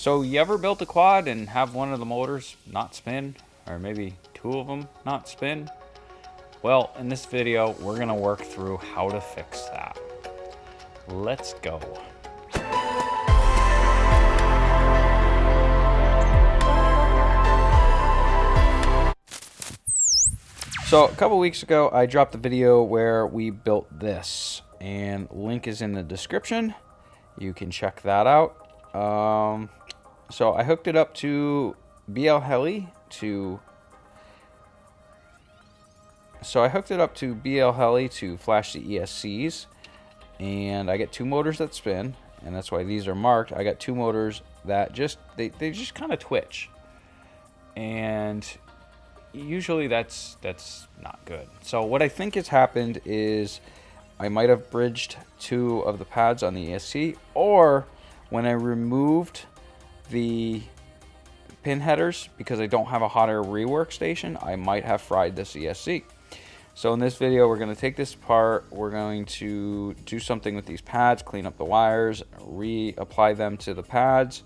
So you ever built a quad and have one of the motors not spin, or maybe two of them not spin? Well, in this video, we're gonna work through how to fix that. Let's go. So a couple weeks ago, I dropped a video where we built this, and link is in the description. You can check that out. So I hooked it up to BLHeli to flash the ESCs, and I get two motors that spin, and that's why these are marked. I got two motors that just they just kind of twitch, and usually that's not good. So what I think has happened is I might have bridged two of the pads on the ESC, or when I removed the pin headers because I don't have a hot air rework station, I might have fried this ESC. So in this video, we're going to take this apart. We're going to do something with these pads, clean up the wires, reapply them to the pads,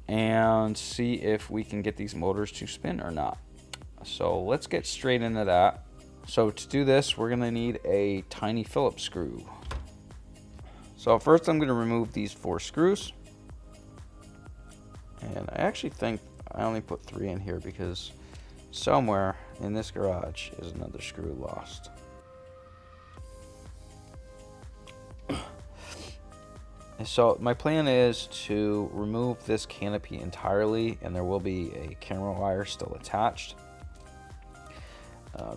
and see if we can get these motors to spin or not. So let's get straight into that. So to do this, we're going to need a tiny Phillips screw. So first I'm going to remove these 4 screws. And I actually think I only put 3 in here because somewhere in this garage is another screw lost. So my plan is to remove this canopy entirely, and there will be a camera wire still attached.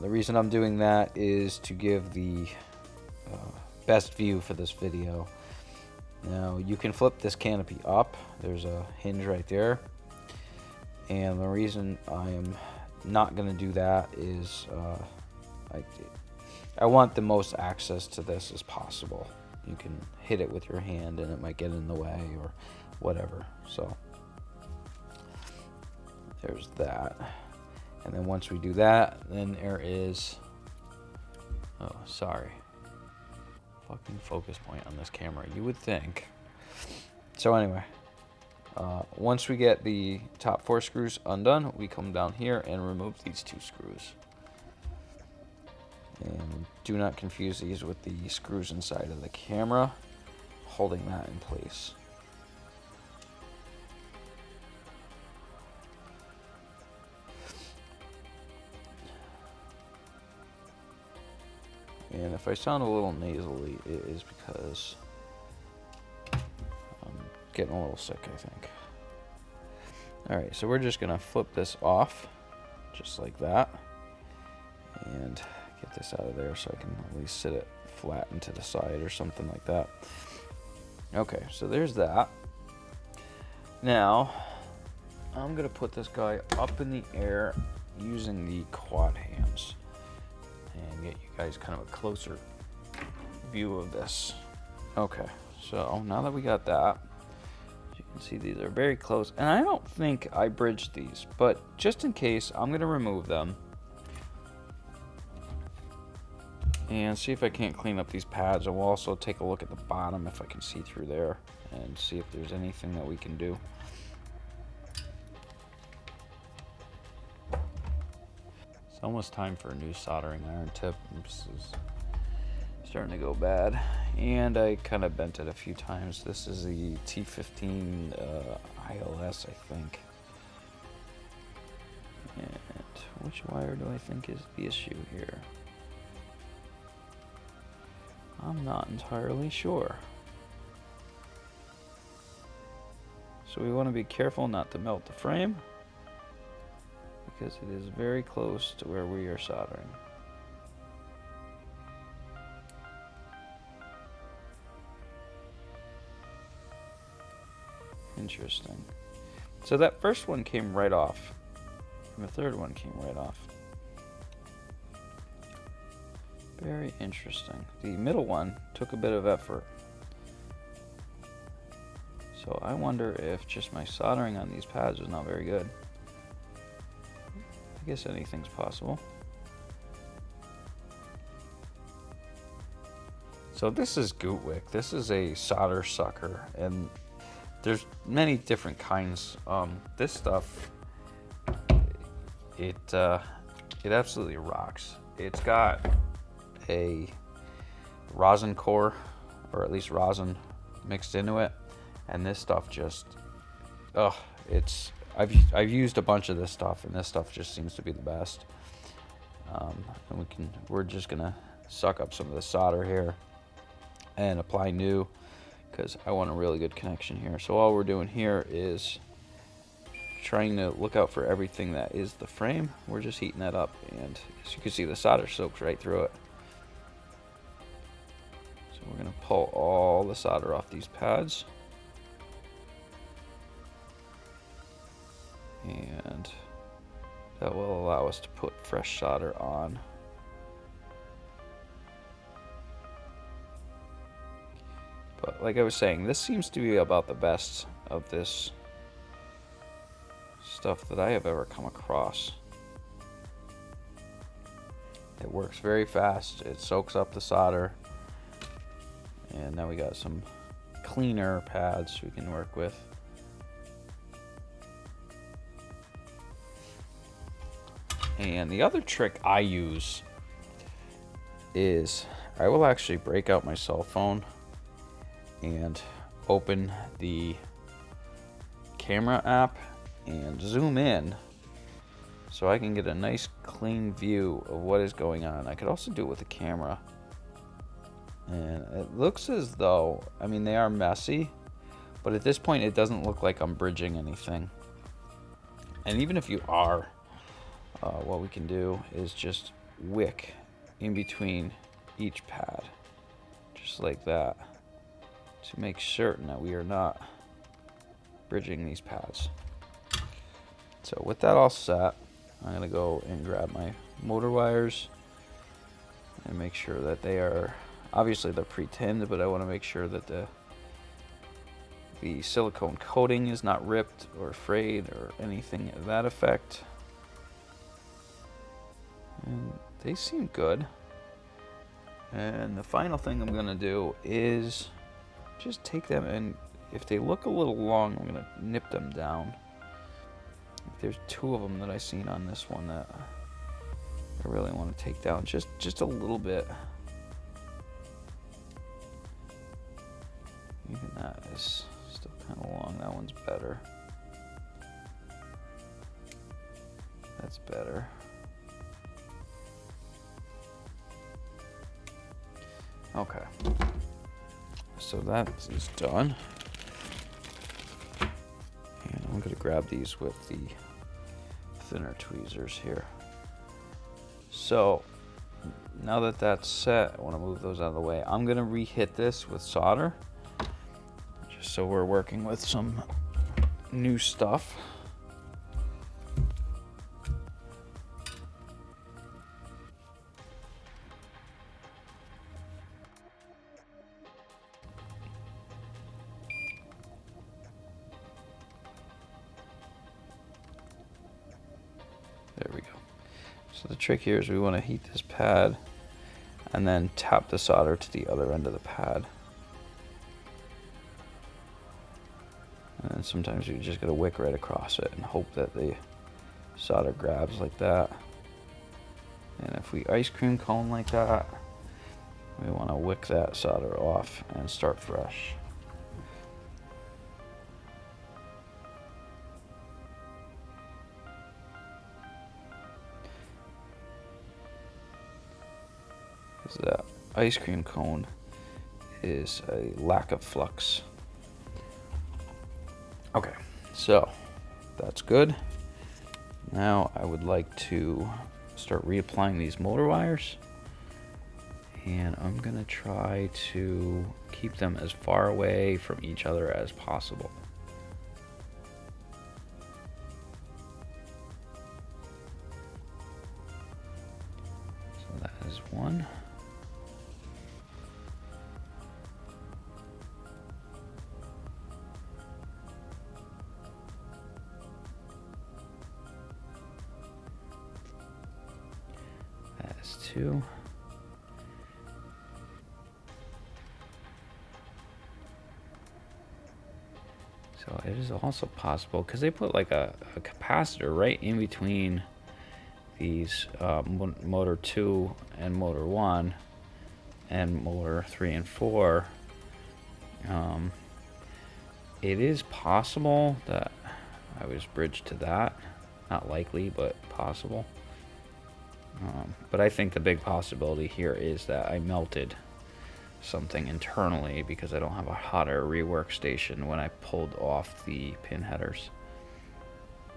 The reason I'm doing that is to give the best view for this video. Now you can flip this canopy up. There's a hinge right there, and the reason I am not going to do that is I want the most access to this as possible. You can hit it with your hand and it might get in the way or whatever. So there's that. And then once we do that, then there is, oh, sorry, fucking focus point on this camera, you would think. So anyway, once we get the top 4 screws undone, we come down here and remove these 2 screws. And do not confuse these with the screws inside of the camera, holding that in place. And if I sound a little nasally, it is because I'm getting a little sick, I think. Alright, so we're just going to flip this off, just like that. And get this out of there so I can at least sit it flat into the side or something like that. Okay, so there's that. Now, I'm going to put this guy up in the air using the quad hands and get you guys kind of a closer view of this. Okay, so now that we got that, as you can see, these are very close, and I don't think I bridged these, but just in case, I'm going to remove them and see if I can't clean up these pads. I will also take a look at the bottom if I can see through there and see if there's anything that we can do. It's almost time for a new soldering iron tip. This is starting to go bad, and I kind of bent it a few times. This is the T15 ILS, I think. And which wire do I think is the issue here? I'm not entirely sure. So we want to be careful not to melt the frame, because it is very close to where we are soldering. Interesting. So that first one came right off, and the third one came right off. Very interesting. The middle one took a bit of effort. So I wonder if just my soldering on these pads was not very good. I guess anything's possible. So this is Gootwick. This is a solder sucker, and there's many different kinds. This stuff, it absolutely rocks. It's got a rosin core, or at least rosin mixed into it, and this stuff just, I've used a bunch of this stuff, and this stuff just seems to be the best. And we're just gonna suck up some of the solder here and apply new, because I want a really good connection here. So all we're doing here is trying to look out for everything that is the frame. We're just heating that up, and as you can see, the solder soaks right through it. So we're gonna pull all the solder off these pads, and that will allow us to put fresh solder on. But like I was saying, this seems to be about the best of this stuff that I have ever come across. It works very fast, it soaks up the solder, and now we got some cleaner pads we can work with. And the other trick I use is I will actually break out my cell phone and open the camera app and zoom in so I can get a nice clean view of what is going on. I could also do it with the camera, and it looks as though, I mean, they are messy, but at this point it doesn't look like I'm bridging anything. And even if you are, what we can do is just wick in between each pad, just like that, to make certain that we are not bridging these pads. So with that all set, I'm going to go and grab my motor wires and make sure that they are, obviously they're pre-tinned, but I want to make sure that the silicone coating is not ripped or frayed or anything of that effect. And they seem good. And the final thing I'm going to do is just take them, and if they look a little long, I'm going to nip them down. There's two of them that I seen on this one that I really want to take down just a little bit. Even that is still kind of long. That one's better. That's better. Okay. So that is done. And I'm going to grab these with the thinner tweezers here. So now that that's set, I want to move those out of the way. I'm going to re-hit this with solder, just so we're working with some new stuff. There we go. So the trick here is we want to heat this pad and then tap the solder to the other end of the pad. And then sometimes you just gotta wick right across it and hope that the solder grabs like that. And if we ice cream cone like that, we want to wick that solder off and start fresh. That ice cream cone is a lack of flux. Okay, so that's good. Now I would like to start reapplying these motor wires, and I'm gonna try to keep them as far away from each other as possible. So that is one. Two. So it is also possible, because they put like a capacitor right in between these motor 2 and motor 1 and motor 3 and 4. It is possible that I was bridged to that. Not likely, but possible. But I think the big possibility here is that I melted something internally because I don't have a hot air rework station when I pulled off the pin headers.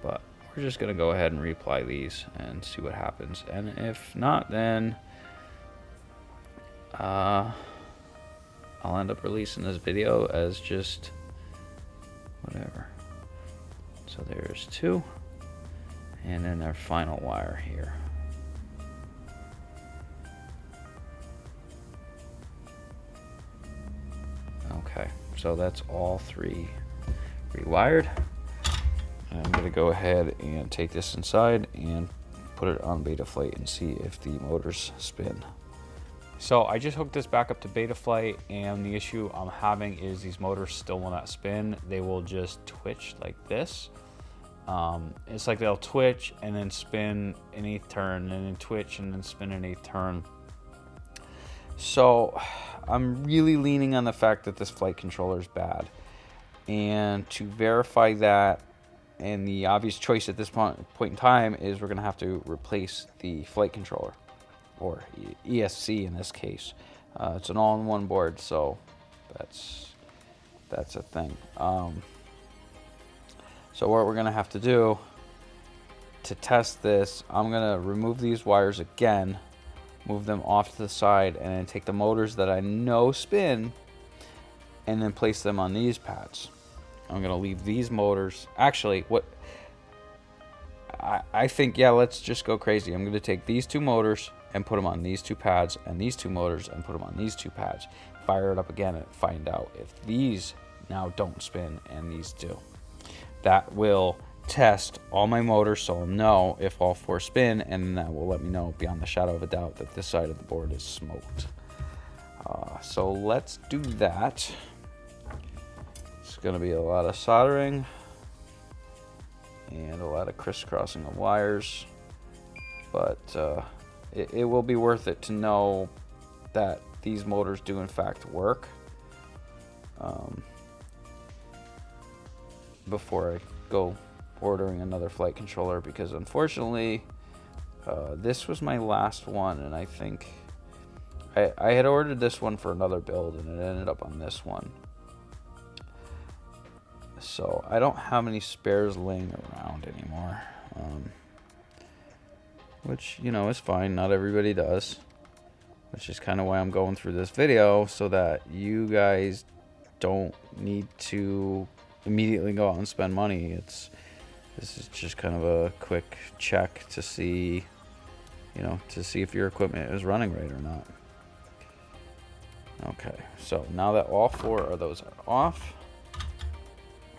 But we're just going to go ahead and reapply these and see what happens. And if not, then I'll end up releasing this video as just whatever. So there's 2, and then our final wire here. Okay, so that's all 3 rewired. I'm going to go ahead and take this inside and put it on Betaflight and see if the motors spin. So I just hooked this back up to Betaflight, and the issue I'm having is these motors still will not spin. They will just twitch like this. It's like they'll twitch and then spin an 8th turn, and then twitch and then spin an 8th turn. So I'm really leaning on the fact that this flight controller is bad. And to verify that, and the obvious choice at this point in time is we're going to have to replace the flight controller, or ESC in this case. It's an all-in-one board, so that's a thing. So what we're going to have to do to test this, I'm going to remove these wires again, move them off to the side, and then take the motors that I know spin and then place them on these pads. I'm going to leave these motors. Actually, what I think, yeah, let's just go crazy. I'm going to take these 2 motors and put them on these 2 pads, and these 2 motors and put them on these 2 pads. Fire it up again and find out if these now don't spin and these do. That will test all my motors, so I'll know if all 4 spin, and that will let me know beyond the shadow of a doubt that this side of the board is smoked. So let's do that. It's going to be a lot of soldering and a lot of crisscrossing of wires, but it will be worth it to know that these motors do in fact work before I go ordering another flight controller, because unfortunately this was my last one, and I think I had ordered this one for another build and it ended up on this one. So I don't have any spares laying around anymore, which, you know, is fine. Not everybody does, which is kind of why I'm going through this video, so that you guys don't need to immediately go out and spend money. This is just kind of a quick check to see, you know, to see if your equipment is running right or not. Okay, so now that all 4 of those are off,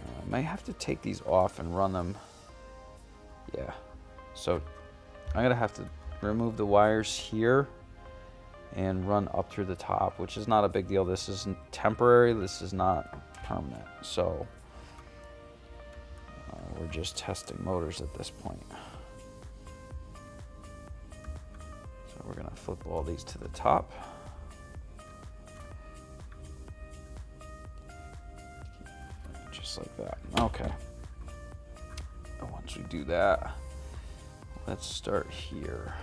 I might have to take these off and run them. Yeah, so I'm gonna have to remove the wires here and run up through the top, which is not a big deal. This is temporary, this is not permanent. So we're just testing motors at this point. So we're gonna flip all these to the top. Just like that. Okay. And once we do that, let's start here.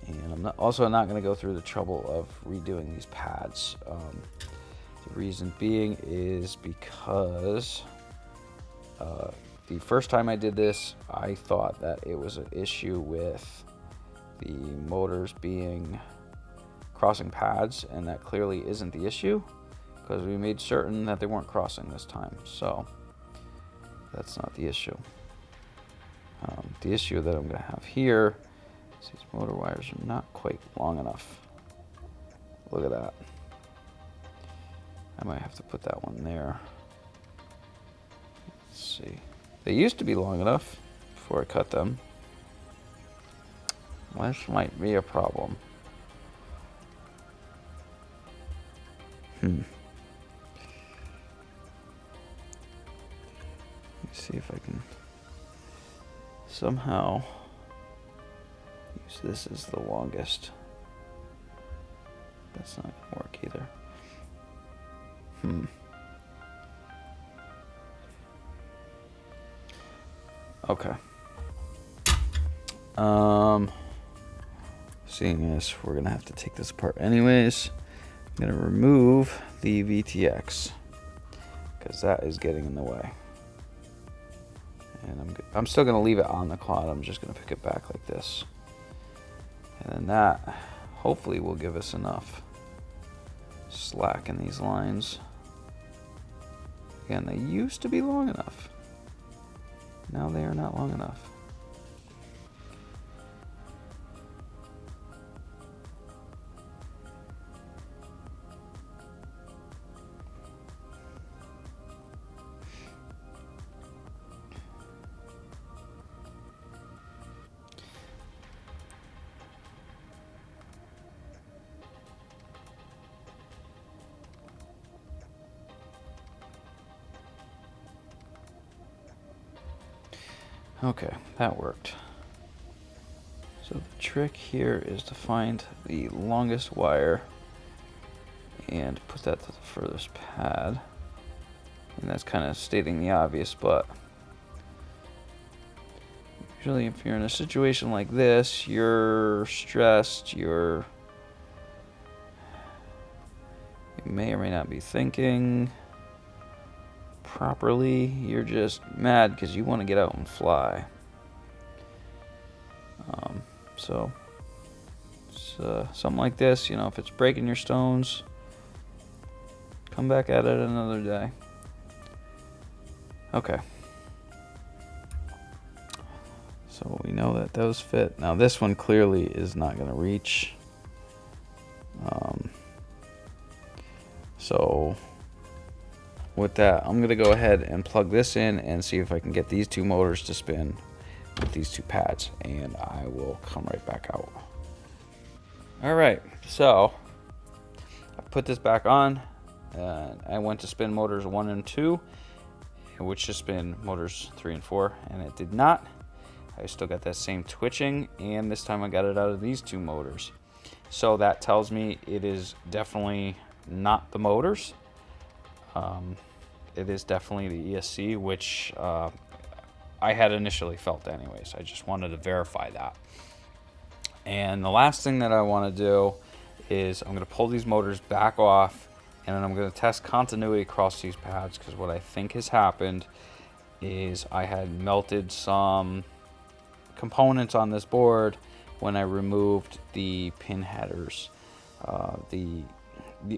And I'm also not going to go through the trouble of redoing these pads. The reason being is because the first time I did this, I thought that it was an issue with the motors being crossing pads, and that clearly isn't the issue, because we made certain that they weren't crossing this time. So that's not the issue. The issue that I'm going to have here is these motor wires are not quite long enough. Look at that. I might have to put that one there. Let's see. They used to be long enough before I cut them. This might be a problem. See if I can somehow use this as the longest. That's not gonna work either. Okay. Seeing as we're gonna have to take this apart anyways, I'm gonna remove the VTX because that is getting in the way. And I'm still gonna leave it on the cloth. I'm just gonna pick it back like this, and then that hopefully will give us enough slack in these lines. Again, they used to be long enough. Now they are not long enough. Okay, that worked. So the trick here is to find the longest wire and put that to the furthest pad. And that's kind of stating the obvious, but usually if you're in a situation like this, you're stressed, you may or may not be thinking properly. You're just mad because you want to get out and fly. So something like this, you know, if it's breaking your stones, come back at it another day. Okay. So we know that those fit. Now this one clearly is not going to reach. So with that, I'm going to go ahead and plug this in and see if I can get these two motors to spin with these two pads, and I will come right back out. All right, so I put this back on, and I went to spin motors 1 and 2, which should spin motors 3 and 4, and it did not. I still got that same twitching, and this time I got it out of these two motors. So that tells me it is definitely not the motors. It is definitely the ESC, which I had initially felt anyways. I just wanted to verify that. And the last thing that I want to do is I'm going to pull these motors back off, and then I'm going to test continuity across these pads, because what I think has happened is I had melted some components on this board when I removed the pin headers. The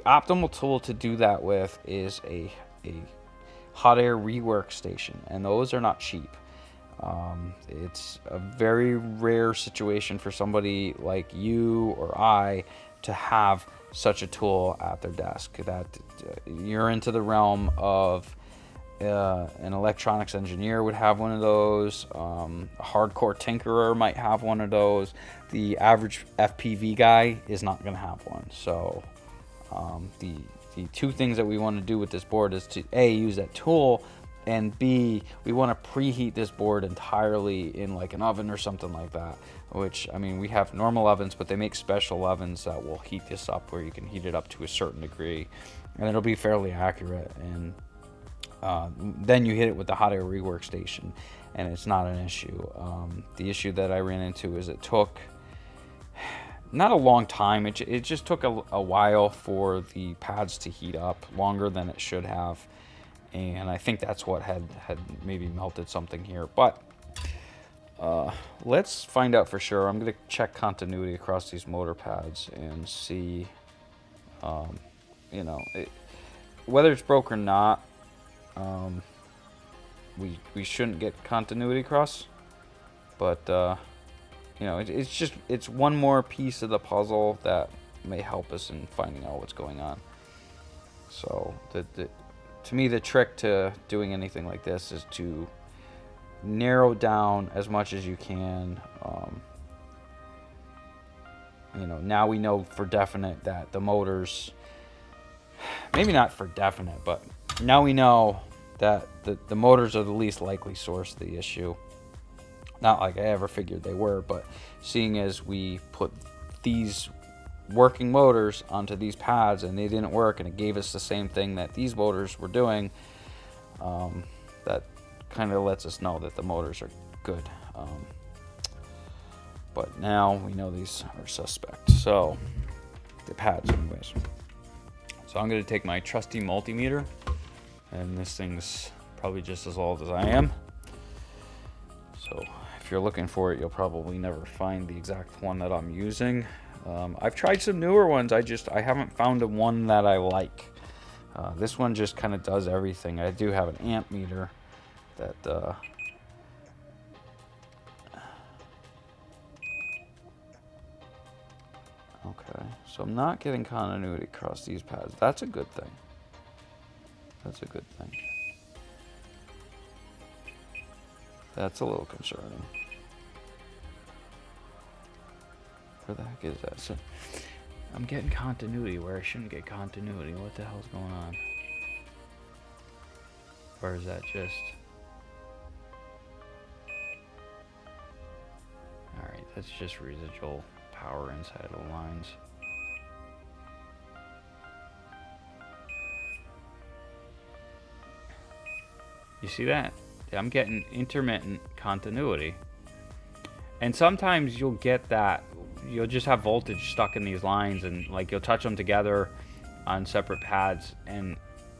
optimal tool to do that with is a hot air rework station, and those are not cheap. It's a very rare situation for somebody like you or I to have such a tool at their desk. That you're into the realm of an electronics engineer would have one of those. A hardcore tinkerer might have one of those. The average FPV guy is not going to have one. So the two things that we want to do with this board is to A, use that tool, and B, we want to preheat this board entirely in like an oven or something like that. Which, I mean, we have normal ovens, but they make special ovens that will heat this up where you can heat it up to a certain degree, and it'll be fairly accurate. And then you hit it with the hot air rework station, and it's not an issue. The issue that I ran into is it took not a long time. It just took a while for the pads to heat up, longer than it should have, and I think that's what had maybe melted something here. But let's find out for sure. I'm going to check continuity across these motor pads and see, you know, whether it's broke or not. We shouldn't get continuity across, but you know, it's one more piece of the puzzle that may help us in finding out what's going on. So to me, the trick to doing anything like this is to narrow down as much as you can. You know, now we know for definite that the motors, maybe not for definite, but now we know that the motors are the least likely source of the issue. Not like I ever figured they were, but seeing as we put these working motors onto these pads and they didn't work, and it gave us the same thing that these motors were doing, that kind of lets us know that the motors are good. But now we know these are suspect. So the pads anyways. So I'm going to take my trusty multimeter, and this thing's probably just as old as I am. So if you're looking for it, you'll probably never find the exact one that I'm using. I've tried some newer ones. I haven't found a one that I like. This one just kind of does everything. I do have an amp meter that okay, so I'm not getting continuity across these pads. That's a good thing. That's a good thing. That's a little concerning. Where the heck is that? So I'm getting continuity where I shouldn't get continuity. What the hell's going on? Or is that just... Alright, that's just residual power inside the lines. You see that? I'm getting intermittent continuity. And sometimes you'll get that, you'll just have voltage stuck in these lines, and like you'll touch them together on separate pads and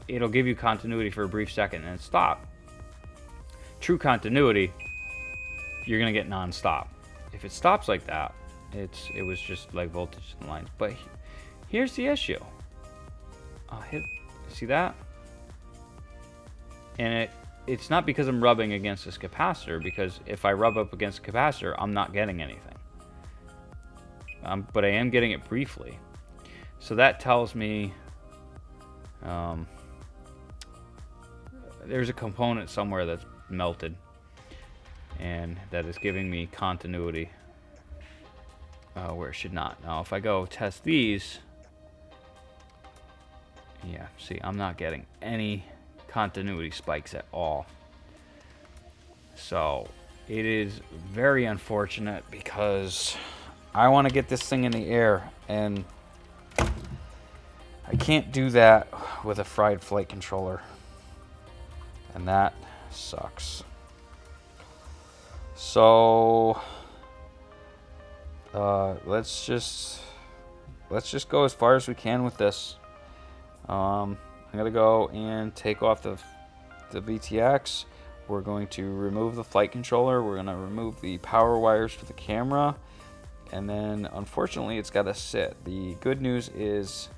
it'll give you continuity for a brief second and stop. True continuity, you're gonna get non-stop. If it stops like that, it was just like voltage in the lines. But here's the issue. I'll hit, see that? And it's not because I'm rubbing against this capacitor, because if I rub up against the capacitor, I'm not getting anything. But I am getting it briefly. So that tells me there's a component somewhere that's melted and that is giving me continuity where it should not. Now if I go test these, yeah, see, I'm not getting any continuity spikes at all. So it is very unfortunate because I want to get this thing in the air, and I can't do that with a fried flight controller, and that sucks. So let's just go as far as we can with this. I'm gonna go and take off the VTX. We're going to remove the flight controller. We're gonna remove the power wires for the camera, and then unfortunately it's got to sit. The good news is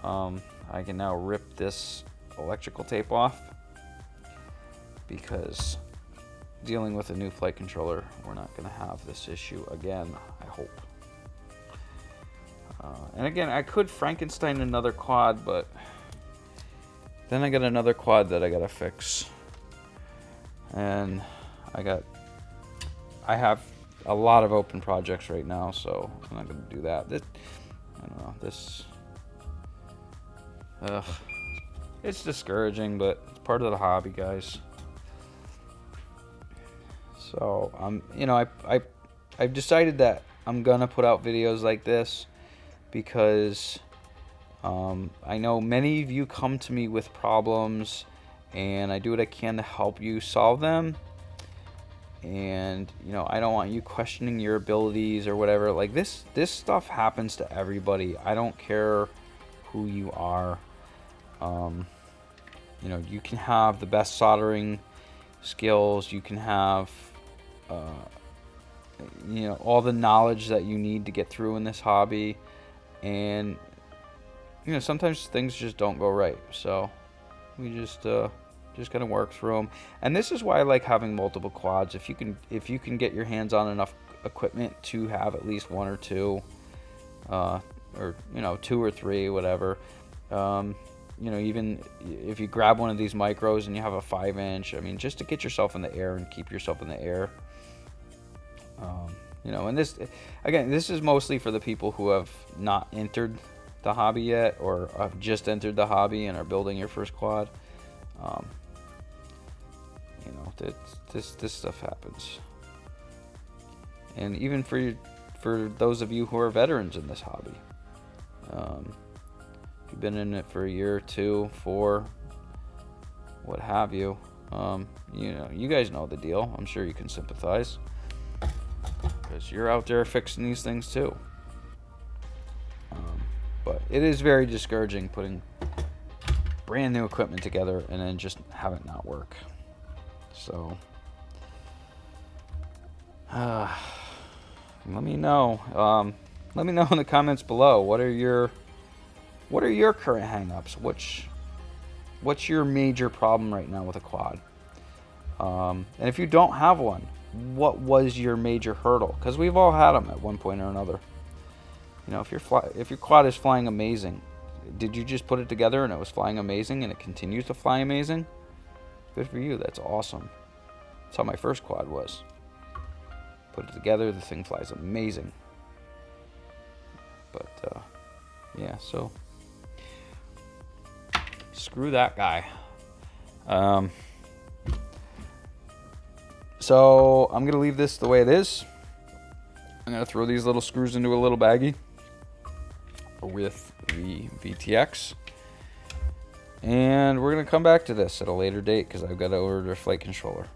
I can now rip this electrical tape off, because dealing with a new flight controller, we're not going to have this issue again, I hope. And again, I could Frankenstein another quad, but then I got another quad that I got to fix. And I have a lot of open projects right now, so I'm not going to do that. I don't know, it's discouraging, but it's part of the hobby, guys. So I've decided that I'm gonna put out videos like this because I know many of you come to me with problems, and I do what I can to help you solve them. And I don't want you questioning your abilities or whatever. Like this stuff happens to everybody. I don't care who you are. You can have the best soldering skills. You can have all the knowledge that you need to get through in this hobby, and sometimes things just don't go right. So we just gotta work through them. And this is why I like having multiple quads. If you can get your hands on enough equipment to have at least one or two, or 2 or 3, whatever. Even if you grab one of these micros and you have a 5-inch, I mean, just to get yourself in the air and keep yourself in the air. And this is mostly for the people who have not entered the hobby yet, or have just entered the hobby and are building your first quad. This stuff happens. And even for those of you who are veterans in this hobby, if you've been in it for a year or 2, 4, what have you, you know, you guys know the deal. I'm sure you can sympathize, because you're out there fixing these things too. But it is very discouraging putting brand new equipment together and then just have it not work. So let me know. Let me know in the comments below. What are your current hang-ups? What's your major problem right now with a quad? And if you don't have one, what was your major hurdle? Because we've all had them at one point or another. You know, if your quad is flying amazing, did you just put it together and it was flying amazing and it continues to fly amazing? Good for you. That's awesome. That's how my first quad was. Put it together, the thing flies amazing. But yeah, so screw that guy. So I'm gonna leave this the way it is. I'm gonna throw these little screws into a little baggie with the VTX, and we're gonna come back to this at a later date because I've got to order a flight controller.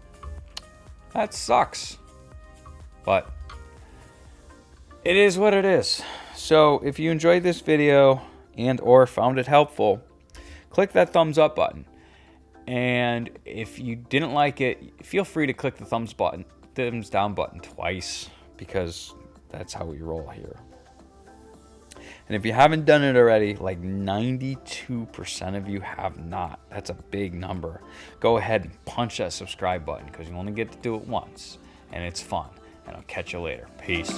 That sucks, but it is what it is. So if you enjoyed this video and or found it helpful, click that thumbs up button. And if you didn't like it, feel free to click the thumbs down button twice, because that's how we roll here. And if you haven't done it already, like 92% of you have not. That's a big number. Go ahead and punch that subscribe button, because you only get to do it once, and it's fun. And I'll catch you later. Peace.